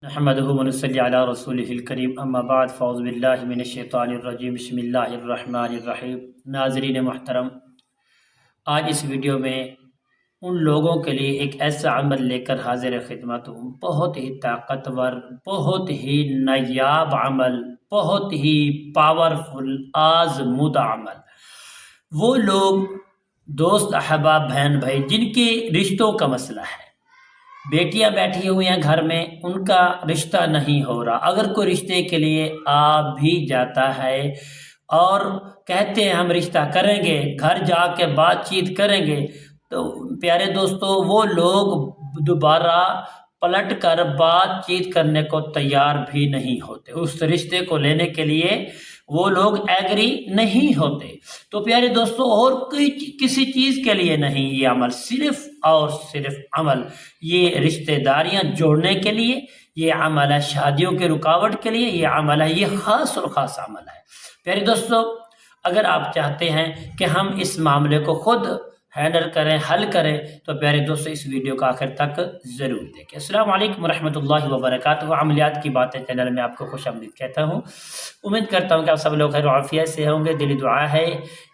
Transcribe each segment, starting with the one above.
نحمدہ ونصلی علی رسولہ الکریم اما بعد فاعوذ باللہ من الشیطان الرجیم بسم اللہ الرحمن الرحیم۔ ناظرین محترم، آج اس ویڈیو میں ان لوگوں کے لیے ایک ایسا عمل لے کر حاضر خدمت ہوں، بہت ہی طاقتور، بہت ہی نایاب عمل، بہت ہی پاورفل آزمودہ عمل۔ وہ لوگ دوست احباب بہن بھائی جن کے رشتوں کا مسئلہ ہے، بیٹیاں بیٹھی ہوئی ہیں گھر میں، ان کا رشتہ نہیں ہو رہا، اگر کوئی رشتے کے لیے آ بھی جاتا ہے اور کہتے ہیں ہم رشتہ کریں گے، گھر جا کے بات چیت کریں گے، تو پیارے دوستو وہ لوگ دوبارہ پلٹ کر بات چیت کرنے کو تیار بھی نہیں ہوتے، اس رشتے کو لینے کے لیے وہ لوگ ایگری نہیں ہوتے۔ تو پیارے دوستو اور کسی چیز کے لیے نہیں، یہ عمل صرف اور صرف عمل یہ رشتہ داریاں جوڑنے کے لیے، یہ عمل ہے شادیوں کے رکاوٹ کے لیے، یہ عمل ہے، یہ خاص اور خاص عمل ہے۔ پیارے دوستو، اگر آپ چاہتے ہیں کہ ہم اس معاملے کو خود ہینڈل کریں، حل کریں، تو پیارے دوستو اس ویڈیو کا آخر تک ضرور دیکھیں۔ السلام علیکم ورحمۃ اللہ وبرکاتہ۔ عملیات کی باتیں چینل میں آپ کو خوش آمدید کہتا ہوں۔ امید کرتا ہوں کہ آپ سب لوگ خیر و عافیت سے ہوں گے۔ دلی دعا ہے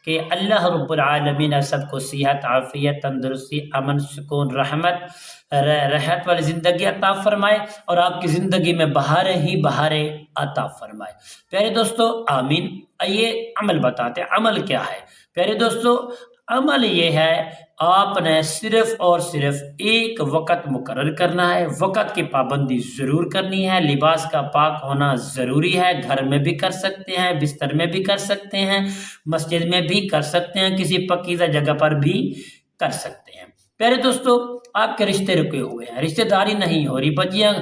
کہ اللہ رب العالمین سب کو صحت، عافیت، تندرستی، امن، سکون، راحت والی زندگی عطا فرمائے اور آپ کی زندگی میں بہاریں ہی بہاریں عطا فرمائے۔ پیارے دوستو آمین۔ آئیے عمل بتاتے ہیں، عمل کیا ہے؟ پیارے دوستو عمل یہ ہے، آپ نے صرف اور صرف ایک وقت مقرر کرنا ہے، وقت کی پابندی ضرور کرنی ہے، لباس کا پاک ہونا ضروری ہے، گھر میں بھی کر سکتے ہیں، بستر میں بھی کر سکتے ہیں، مسجد میں بھی کر سکتے ہیں، کسی پاکیزہ جگہ پر بھی کر سکتے ہیں۔ پیارے دوستو آپ کے رشتے رکے ہوئے ہیں، رشتہ داری نہیں ہو رہی، بچیاں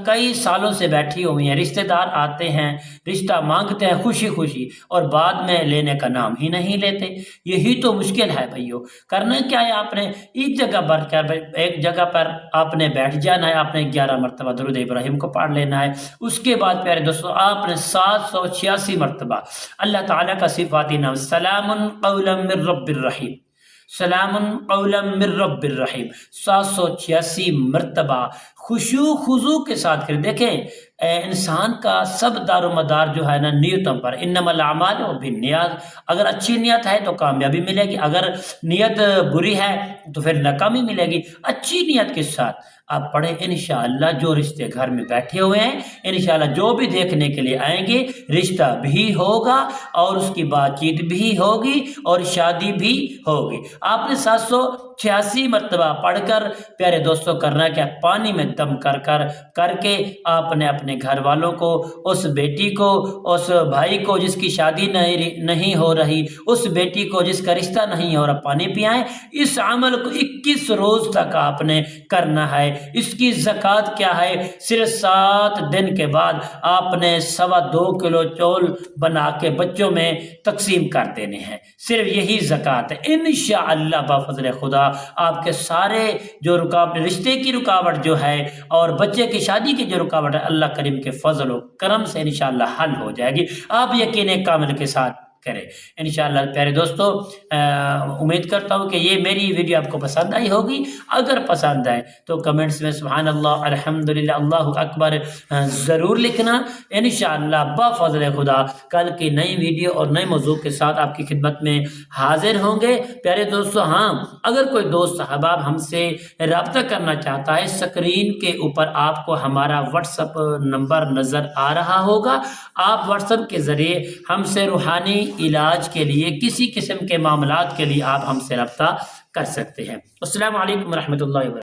کئی سالوں سے بیٹھی ہوئی ہیں، رشتہ دار آتے ہیں، رشتہ مانگتے ہیں خوشی خوشی اور بعد میں لینے کا نام ہی نہیں لیتے۔ یہی تو مشکل ہے بھائیو۔ کرنا کیا ہے؟ آپ نے ایک جگہ پر آپ نے بیٹھ جانا ہے، آپ نے 11 مرتبہ درود ابراہیم کو پڑھ لینا ہے۔ اس کے بعد پیارے دوستو آپ نے 786 مرتبہ اللہ تعالیٰ کا صفاتی نام سلام قولا من رب الرحیم، سلام قولا من رب الرحیم 786 مرتبہ خشوع خضوع کے ساتھ کریں۔ دیکھیں انسان کا سب دار و مدار جو ہے نا نیتوں پر، انما الاعمال بالنیات۔ اگر اچھی نیت ہے تو کامیابی ملے گی، اگر نیت بری ہے تو پھر ناکامی ملے گی۔ اچھی نیت کے ساتھ آپ پڑھیں، انشاءاللہ جو رشتے گھر میں بیٹھے ہوئے ہیں، انشاءاللہ جو بھی دیکھنے کے لیے آئیں گے رشتہ بھی ہوگا اور اس کی بات چیت بھی ہوگی اور شادی بھی ہوگی۔ آپ نے 786 مرتبہ پڑھ کر پیارے دوستوں کرنا کیا؟ پانی میں دم کر کے آپ نے اپنے گھر والوں کو، اس بیٹی کو، اس بھائی کو جس کی شادی نہیں ہو رہی، اس بیٹی کو جس کا رشتہ نہیں ہو رہا، پانی پلائیں۔ اس عمل کو 21 روز تک آپ نے کرنا ہے۔ اس کی زکوٰۃ کیا ہے؟ صرف 7 دن کے بعد آپ نے 2.25 کلو چول بنا کے بچوں میں تقسیم کر دینے ہیں، صرف یہی زکوٰۃ ہے۔ انشاءاللہ بفضل خدا آپ کے سارے جو رکاوٹ، رشتے کی رکاوٹ جو ہے اور بچے کی شادی کی جو رکاوٹ ہے، اللہ کریم کے فضل و کرم سے انشاءاللہ حل ہو جائے گی۔ آپ یقین کامل کے ساتھ کریں انشاءاللہ۔ پیارے دوستو امید کرتا ہوں کہ یہ میری ویڈیو آپ کو پسند آئی ہوگی۔ اگر پسند آئے تو کمنٹس میں سبحان اللہ، الحمدللہ، اللہ اکبر ضرور لکھنا۔ انشاءاللہ بفضل خدا کل کی نئی ویڈیو اور نئے موضوع کے ساتھ آپ کی خدمت میں حاضر ہوں گے۔ پیارے دوستو ہاں، اگر کوئی دوست احباب ہم سے رابطہ کرنا چاہتا ہے، اسکرین کے اوپر آپ کو ہمارا واٹس ایپ نمبر نظر آ رہا ہوگا، آپ واٹس ایپ کے ذریعے ہم سے روحانی علاج کے لیے، کسی قسم کے معاملات کے لیے آپ ہم سے رابطہ کر سکتے ہیں۔ السلام علیکم ورحمۃ اللہ وبرکاتہ۔